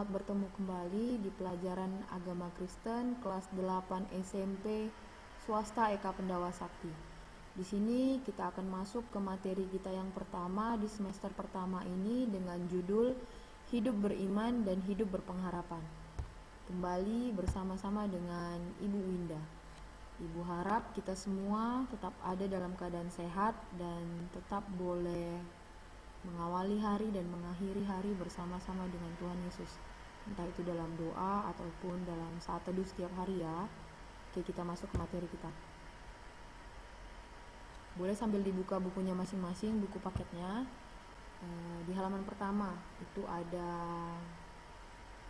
Selamat bertemu kembali di pelajaran Agama Kristen kelas 8 SMP Swasta Eka Pendawa Sakti. Di sini kita akan masuk ke materi kita yang pertama di semester pertama ini dengan judul Hidup Beriman dan Hidup Berpengharapan. Kembali bersama-sama dengan Ibu Winda. Ibu harap kita semua tetap ada dalam keadaan sehat dan tetap boleh mengawali hari dan mengakhiri hari bersama-sama dengan Tuhan Yesus, entah itu dalam doa ataupun dalam saat teduh setiap hari ya. Oke, kita masuk ke materi kita. Boleh sambil dibuka bukunya masing-masing, buku paketnya. Di halaman pertama itu ada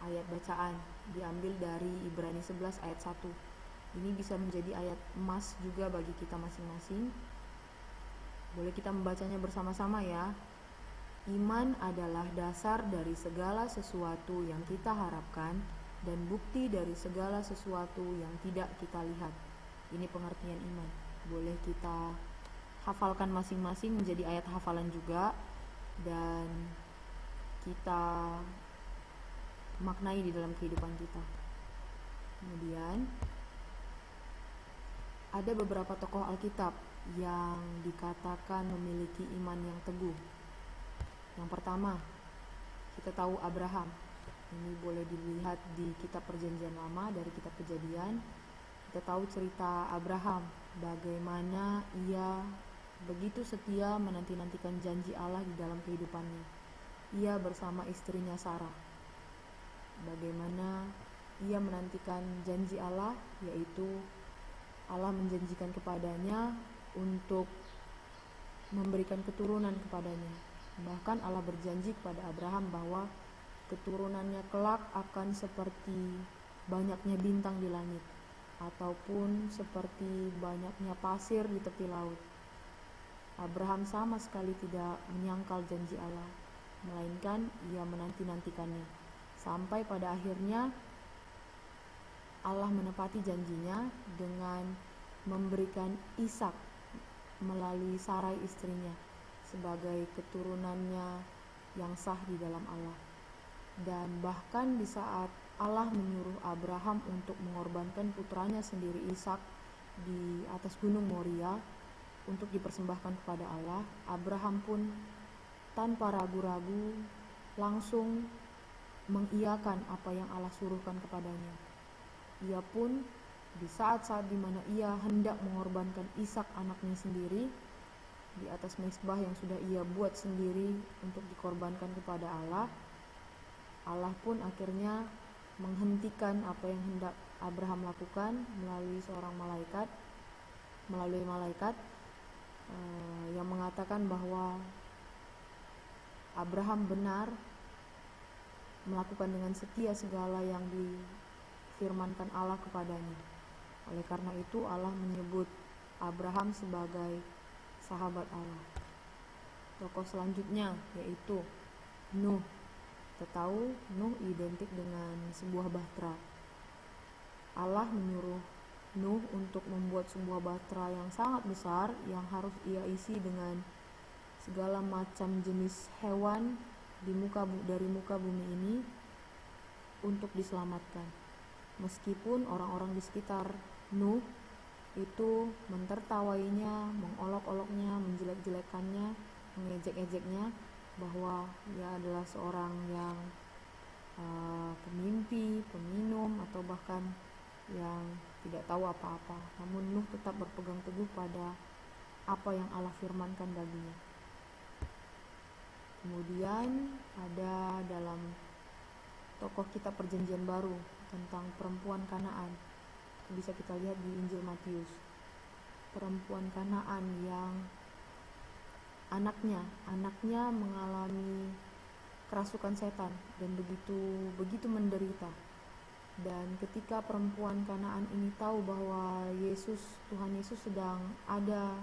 ayat bacaan, diambil dari Ibrani 11 ayat 1. Ini bisa menjadi ayat emas juga bagi kita masing-masing. Boleh kita membacanya bersama-sama ya. Iman adalah dasar dari segala sesuatu yang kita harapkan dan bukti dari segala sesuatu yang tidak kita lihat. Ini pengertian iman. Boleh kita hafalkan masing-masing menjadi ayat hafalan juga dan kita maknai di dalam kehidupan kita. Kemudian ada beberapa tokoh Alkitab yang dikatakan memiliki iman yang teguh. Yang pertama, kita tahu Abraham. Ini boleh dilihat di kitab Perjanjian Lama dari kitab Kejadian. Kita tahu cerita Abraham, bagaimana ia begitu setia menanti-nantikan janji Allah di dalam kehidupannya. Ia bersama istrinya Sarah. Bagaimana ia menantikan janji Allah, yaitu Allah menjanjikan kepadanya untuk memberikan keturunan kepadanya. Bahkan Allah berjanji kepada Abraham bahwa keturunannya kelak akan seperti banyaknya bintang di langit ataupun seperti banyaknya pasir di tepi laut. Abraham sama sekali tidak menyangkal janji Allah, melainkan ia menanti-nantikannya. Sampai pada akhirnya Allah menepati janjinya dengan memberikan Ishak melalui Sarai istrinya sebagai keturunannya yang sah di dalam Allah. Dan bahkan di saat Allah menyuruh Abraham untuk mengorbankan putranya sendiri Ishak di atas gunung Moria untuk dipersembahkan kepada Allah, Abraham pun tanpa ragu-ragu langsung mengiyakan apa yang Allah suruhkan kepadanya. Ia pun di saat-saat dimana ia hendak mengorbankan Ishak anaknya sendiri di atas mezbah yang sudah ia buat sendiri untuk dikorbankan kepada Allah, Allah pun akhirnya menghentikan apa yang hendak Abraham lakukan melalui malaikat yang mengatakan bahwa Abraham benar melakukan dengan setia segala yang difirmankan Allah kepadanya. Oleh karena itu Allah menyebut Abraham sebagai sahabat Allah. Tokoh selanjutnya yaitu Nuh. Kita tahu Nuh identik dengan sebuah bahtera. Allah menyuruh Nuh untuk membuat sebuah bahtera yang sangat besar yang harus ia isi dengan segala macam jenis hewan dari muka bumi ini untuk diselamatkan. Meskipun orang-orang di sekitar Nuh itu mentertawainya, mengolok-oloknya, menjelek-jelekannya, mengejek-ejeknya bahwa ia adalah seorang yang pemimpi, peminum, atau bahkan yang tidak tahu apa-apa. Namun Nuh tetap berpegang teguh pada apa yang Allah firmankan baginya. Kemudian ada dalam tokoh kitab Perjanjian Baru tentang perempuan Kanaan. Bisa kita lihat di Injil Matius. Perempuan Kanaan yang anaknya mengalami kerasukan setan dan begitu menderita. Dan ketika perempuan Kanaan ini tahu bahwa Tuhan Yesus sedang ada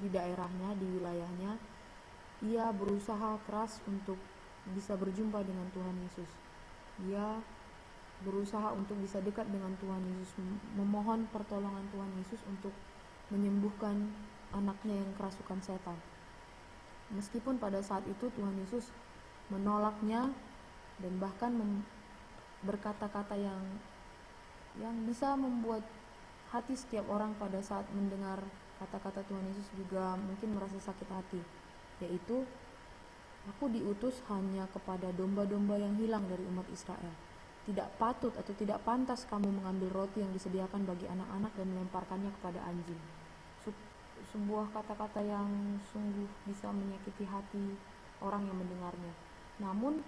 di daerahnya, di wilayahnya, ia berusaha keras untuk bisa berjumpa dengan Tuhan Yesus. Ia berusaha untuk bisa dekat dengan Tuhan Yesus, memohon pertolongan Tuhan Yesus untuk menyembuhkan anaknya yang kerasukan setan. Meskipun pada saat itu Tuhan Yesus menolaknya dan bahkan berkata-kata yang bisa membuat hati setiap orang pada saat mendengar kata-kata Tuhan Yesus juga mungkin merasa sakit hati, yaitu aku diutus hanya kepada domba-domba yang hilang dari umat Israel. Tidak patut atau tidak pantas kamu mengambil roti yang disediakan bagi anak-anak dan melemparkannya kepada anjing. Sebuah kata-kata yang sungguh bisa menyakiti hati orang yang mendengarnya. Namun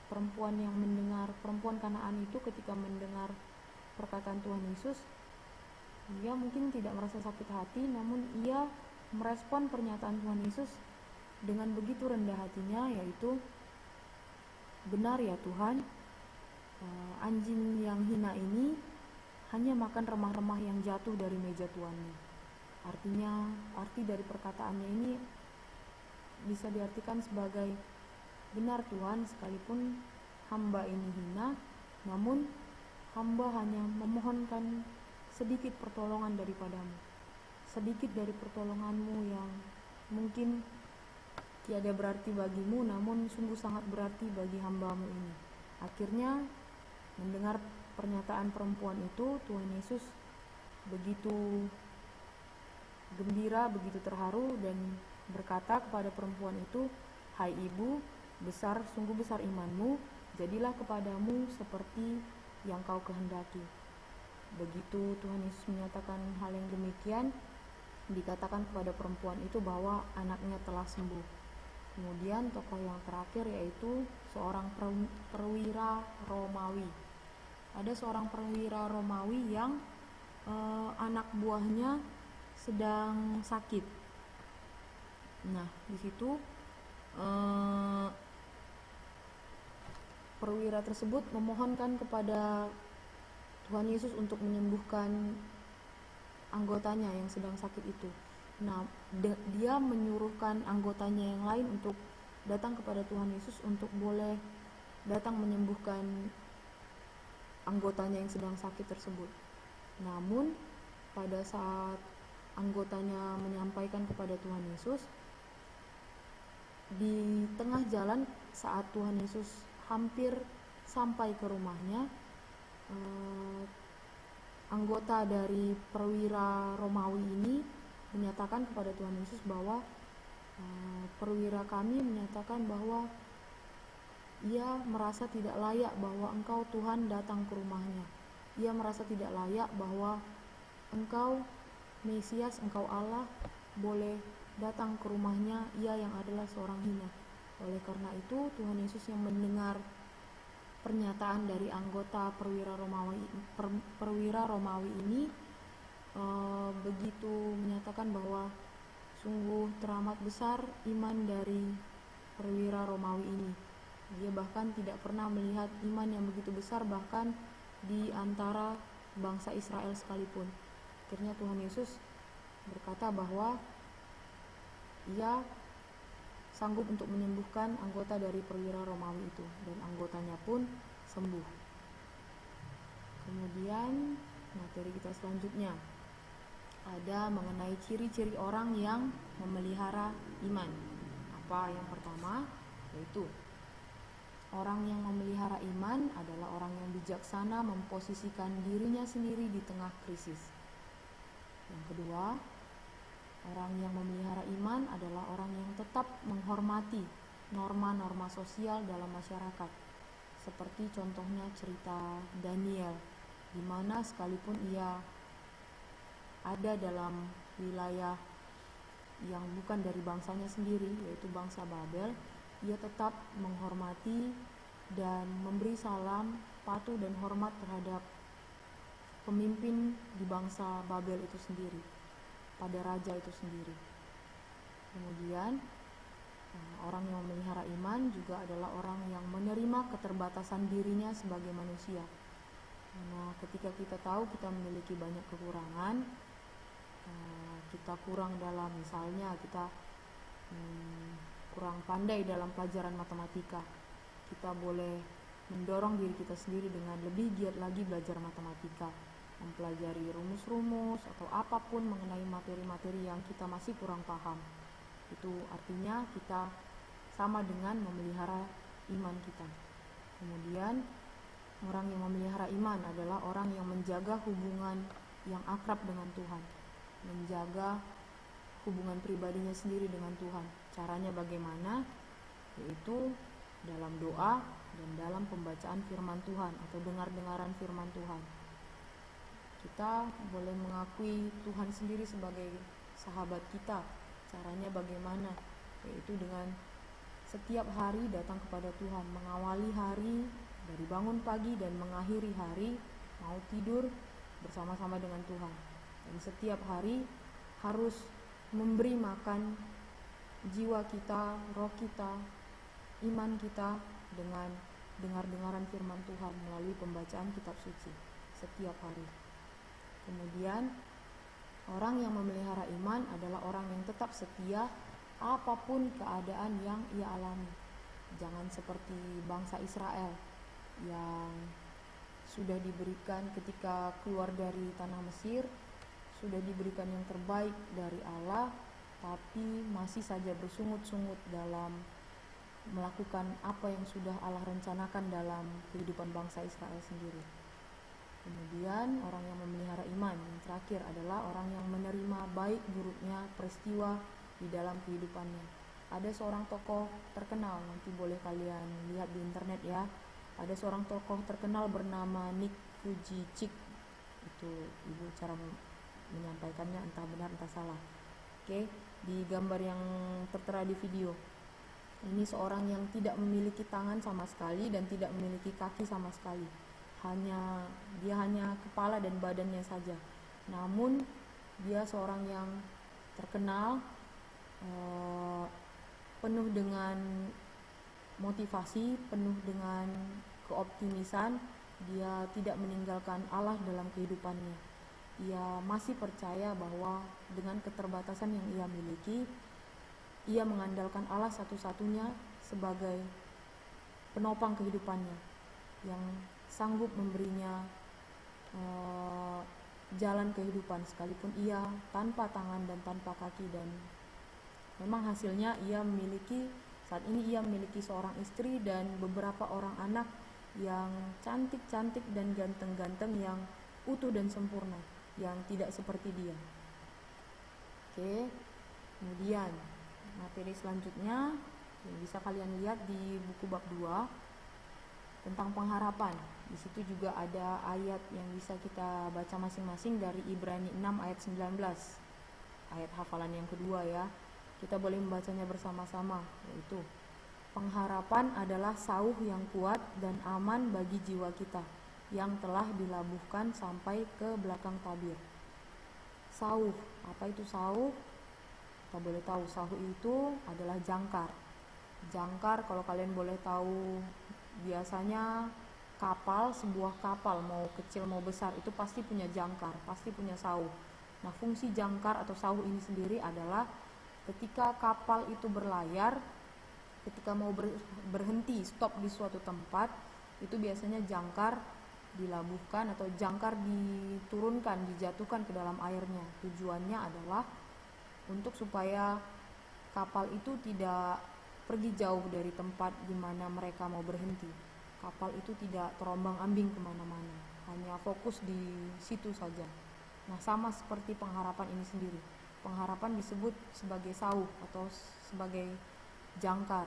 perempuan Kanaan itu ketika mendengar perkataan Tuhan Yesus, ia mungkin tidak merasa sakit hati, namun ia merespon pernyataan Tuhan Yesus dengan begitu rendah hatinya, yaitu, benar ya Tuhan, anjing yang hina ini hanya makan remah-remah yang jatuh dari meja tuannya. Artinya, arti dari perkataannya ini bisa diartikan sebagai, benar Tuhan, sekalipun hamba ini hina, namun hamba hanya memohonkan sedikit pertolongan daripadamu, sedikit dari pertolonganmu yang mungkin tiada berarti bagimu, namun sungguh sangat berarti bagi hambamu ini. Akhirnya mendengar pernyataan perempuan itu, Tuhan Yesus begitu gembira, begitu terharu, dan berkata kepada perempuan itu, hai ibu, sungguh besar imanmu, jadilah kepadamu seperti yang kau kehendaki. Begitu Tuhan Yesus menyatakan hal yang demikian, dikatakan kepada perempuan itu bahwa anaknya telah sembuh. Kemudian tokoh yang terakhir yaitu seorang perwira Romawi. Ada seorang perwira Romawi yang anak buahnya sedang sakit. Nah, di situ perwira tersebut memohonkan kepada Tuhan Yesus untuk menyembuhkan anggotanya yang sedang sakit itu. Nah, dia menyuruhkan anggotanya yang lain untuk datang kepada Tuhan Yesus untuk boleh datang menyembuhkan anggotanya yang sedang sakit tersebut. Namun pada saat anggotanya menyampaikan kepada Tuhan Yesus, di tengah jalan saat Tuhan Yesus hampir sampai ke rumahnya, anggota dari perwira Romawi ini menyatakan kepada Tuhan Yesus bahwa perwira kami menyatakan bahwa ia merasa tidak layak bahwa Engkau Tuhan datang ke rumahnya. Ia merasa tidak layak bahwa Engkau Mesias, Engkau Allah boleh datang ke rumahnya, ia yang adalah seorang hina. Oleh karena itu Tuhan Yesus yang mendengar pernyataan dari anggota perwira Romawi ini begitu menyatakan bahwa sungguh teramat besar iman dari perwira Romawi ini. Dia bahkan tidak pernah melihat iman yang begitu besar bahkan di antara bangsa Israel sekalipun. Akhirnya Tuhan Yesus berkata bahwa ia sanggup untuk menyembuhkan anggota dari perwira Romawi itu, dan anggotanya pun sembuh. Kemudian materi kita selanjutnya ada mengenai ciri-ciri orang yang memelihara iman. Apa yang pertama? Yaitu orang yang memelihara iman adalah orang yang bijaksana memposisikan dirinya sendiri di tengah krisis. Yang kedua, orang yang memelihara iman adalah orang yang tetap menghormati norma-norma sosial dalam masyarakat. Seperti contohnya cerita Daniel, di mana sekalipun ia ada dalam wilayah yang bukan dari bangsanya sendiri, yaitu bangsa Babel, ia tetap menghormati dan memberi salam, patuh dan hormat terhadap pemimpin di bangsa Babel itu sendiri, pada raja itu sendiri. Kemudian orang yang memelihara iman juga adalah orang yang menerima keterbatasan dirinya sebagai manusia. Karena ketika kita tahu kita memiliki banyak kekurangan, kita kurang dalam, misalnya kita kurang pandai dalam pelajaran matematika, kita boleh mendorong diri kita sendiri dengan lebih giat lagi belajar matematika, mempelajari rumus-rumus atau apapun mengenai materi-materi yang kita masih kurang paham. Itu artinya kita sama dengan memelihara iman kita. Kemudian orang yang memelihara iman adalah orang yang menjaga hubungan yang akrab dengan Tuhan, menjaga hubungan pribadinya sendiri dengan Tuhan. Caranya bagaimana? Yaitu dalam doa dan dalam pembacaan firman Tuhan atau dengar-dengaran firman Tuhan. Kita boleh mengakui Tuhan sendiri sebagai sahabat kita. Caranya bagaimana? Yaitu dengan setiap hari datang kepada Tuhan, mengawali hari dari bangun pagi dan mengakhiri hari mau tidur bersama-sama dengan Tuhan. Dan setiap hari harus memberi makan jiwa kita, roh kita, iman kita dengan dengar-dengaran firman Tuhan melalui pembacaan kitab suci setiap hari. Kemudian orang yang memelihara iman adalah orang yang tetap setia apapun keadaan yang ia alami. Jangan seperti bangsa Israel yang sudah diberikan ketika keluar dari tanah Mesir, sudah diberikan yang terbaik dari Allah, tapi masih saja bersungut-sungut dalam melakukan apa yang sudah Allah rencanakan dalam kehidupan bangsa Israel sendiri. Kemudian orang yang memelihara iman yang terakhir adalah orang yang menerima baik buruknya peristiwa di dalam kehidupannya. Ada seorang tokoh terkenal, nanti boleh kalian lihat di internet ya. Ada seorang tokoh terkenal bernama Nick Vujicic. Itu ibu cara menyampaikannya entah benar entah salah. Oke, di gambar yang tertera di video. Ini seorang yang tidak memiliki tangan sama sekali dan tidak memiliki kaki sama sekali. Dia hanya kepala dan badannya saja. Namun dia seorang yang terkenal, penuh dengan motivasi, penuh dengan keoptimisan. Dia tidak meninggalkan Allah dalam kehidupannya. Ia masih percaya bahwa dengan keterbatasan yang ia miliki, ia mengandalkan Allah satu-satunya sebagai penopang kehidupannya, yang sanggup memberinya jalan kehidupan sekalipun ia tanpa tangan dan tanpa kaki. Dan memang hasilnya saat ini ia memiliki seorang istri dan beberapa orang anak yang cantik-cantik dan ganteng-ganteng, yang utuh dan sempurna, yang tidak seperti dia. Oke, kemudian materi selanjutnya yang bisa kalian lihat di buku bab 2 tentang pengharapan. Di situ juga ada ayat yang bisa kita baca masing-masing dari Ibrani 6 ayat 19. Ayat hafalan yang kedua ya. Kita boleh membacanya bersama-sama, yaitu pengharapan adalah sauh yang kuat dan aman bagi jiwa kita yang telah dilabuhkan sampai ke belakang tabir. Sauh, apa itu sauh? Kita boleh tahu sauh itu adalah jangkar. Jangkar kalau kalian boleh tahu, biasanya sebuah kapal mau kecil mau besar itu pasti punya jangkar, pasti punya sauh. Nah, fungsi jangkar atau sauh ini sendiri adalah ketika kapal itu berlayar, ketika mau berhenti stop di suatu tempat, itu biasanya jangkar dilabuhkan atau jangkar diturunkan, dijatuhkan ke dalam airnya. Tujuannya adalah untuk supaya kapal itu tidak pergi jauh dari tempat di mana mereka mau berhenti. Kapal itu tidak terombang-ambing kemana-mana, hanya fokus di situ saja. Nah, sama seperti pengharapan ini sendiri. Pengharapan disebut sebagai sauh atau sebagai jangkar.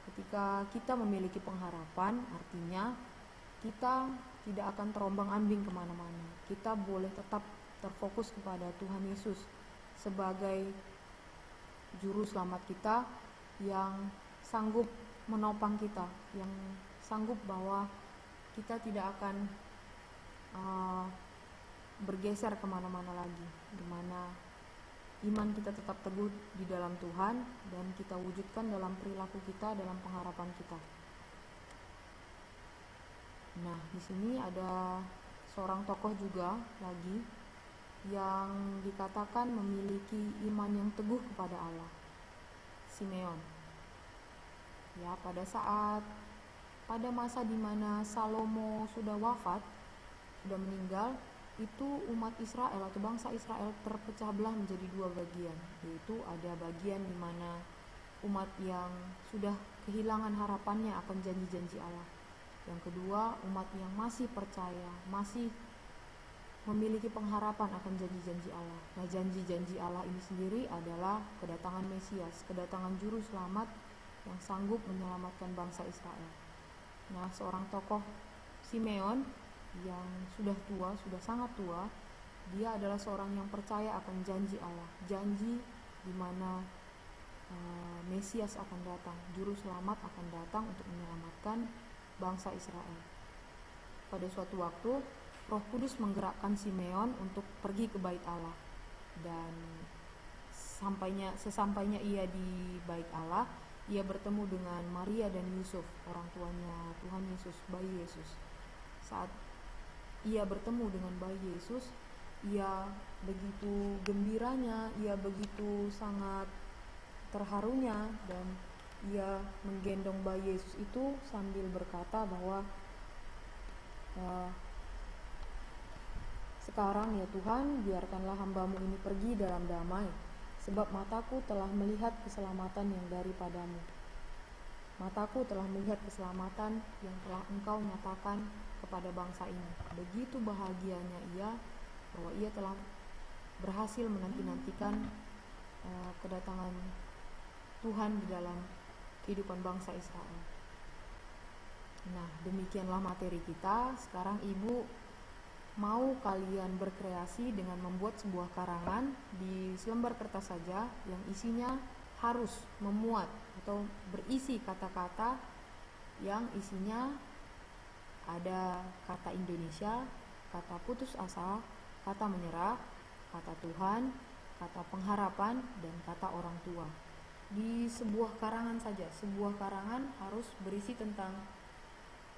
Ketika kita memiliki pengharapan, artinya kita tidak akan terombang-ambing kemana-mana. Kita boleh tetap terfokus kepada Tuhan Yesus sebagai juru selamat kita, yang sanggup menopang kita, yang sanggup bahwa kita tidak akan bergeser kemana-mana lagi, dimana iman kita tetap teguh di dalam Tuhan dan kita wujudkan dalam perilaku kita, dalam pengharapan kita. Nah, di sini ada seorang tokoh juga lagi yang dikatakan memiliki iman yang teguh kepada Allah, Simeon. Ya, pada masa di mana Salomo sudah wafat, sudah meninggal, itu umat Israel atau bangsa Israel terpecah belah menjadi dua bagian, yaitu ada bagian di mana umat yang sudah kehilangan harapannya akan janji-janji Allah, Yang kedua, umat yang masih percaya, masih memiliki pengharapan akan janji-janji Allah. Nah, janji-janji Allah ini sendiri adalah kedatangan Mesias, kedatangan juru selamat yang sanggup menyelamatkan bangsa Israel. Nah, seorang tokoh Simeon yang sudah tua, sudah sangat tua, dia adalah seorang yang percaya akan janji Allah, janji di mana Mesias akan datang, juru selamat akan datang untuk menyelamatkan bangsa Israel. Pada suatu waktu, Roh Kudus menggerakkan Simeon untuk pergi ke bait Allah, dan sesampainya ia di bait Allah, ia bertemu dengan Maria dan Yusuf, orang tuanya Tuhan Yesus, bayi Yesus. Saat ia bertemu dengan bayi Yesus, ia begitu gembiranya, ia begitu sangat terharunya, dan ia menggendong bayi Yesus itu sambil berkata bahwa sekarang ya Tuhan, biarkanlah hambamu ini pergi dalam damai, sebab mataku telah melihat keselamatan yang daripadamu. Mataku telah melihat keselamatan yang telah Engkau nyatakan kepada bangsa ini. Begitu bahagianya ia bahwa ia telah berhasil menanti-nantikan kedatangan Tuhan di dalam kehidupan bangsa Israel. Nah, demikianlah materi kita. Sekarang Ibu mau kalian berkreasi dengan membuat sebuah karangan di selembar kertas saja yang isinya harus memuat atau berisi kata-kata yang isinya ada kata Indonesia, kata putus asa, kata menyerah, kata Tuhan, kata pengharapan, dan kata orang tua. Di sebuah karangan saja, sebuah karangan harus berisi tentang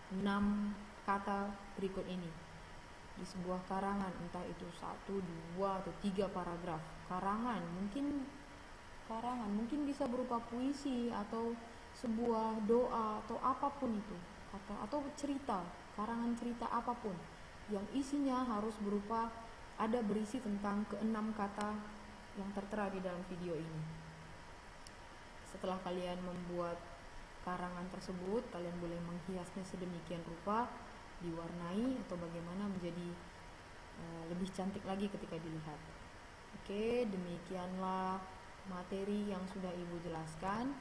6 kata berikut ini. Di sebuah karangan, entah itu 1, 2, atau 3 paragraf. Karangan mungkin bisa berupa puisi atau sebuah doa atau apapun itu, atau cerita, karangan cerita apapun yang isinya harus berupa ada berisi tentang ke-6 kata yang tertera di dalam video ini. Setelah kalian membuat karangan tersebut, kalian boleh menghiasnya sedemikian rupa, diwarnai atau bagaimana menjadi lebih cantik lagi ketika dilihat. Oke, demikianlah materi yang sudah Ibu jelaskan.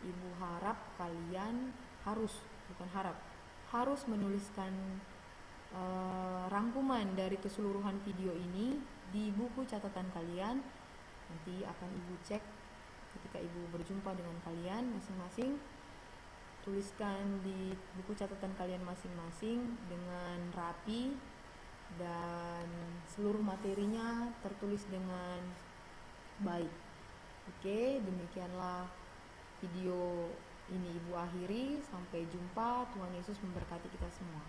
Ibu harap kalian harus menuliskan rangkuman dari keseluruhan video ini di buku catatan kalian. Nanti akan Ibu cek ketika Ibu berjumpa dengan kalian masing-masing. Tuliskan di buku catatan kalian masing-masing dengan rapi, dan seluruh materinya tertulis dengan baik. Oke, demikianlah video ini Ibu akhiri. Sampai jumpa. Tuhan Yesus memberkati kita semua.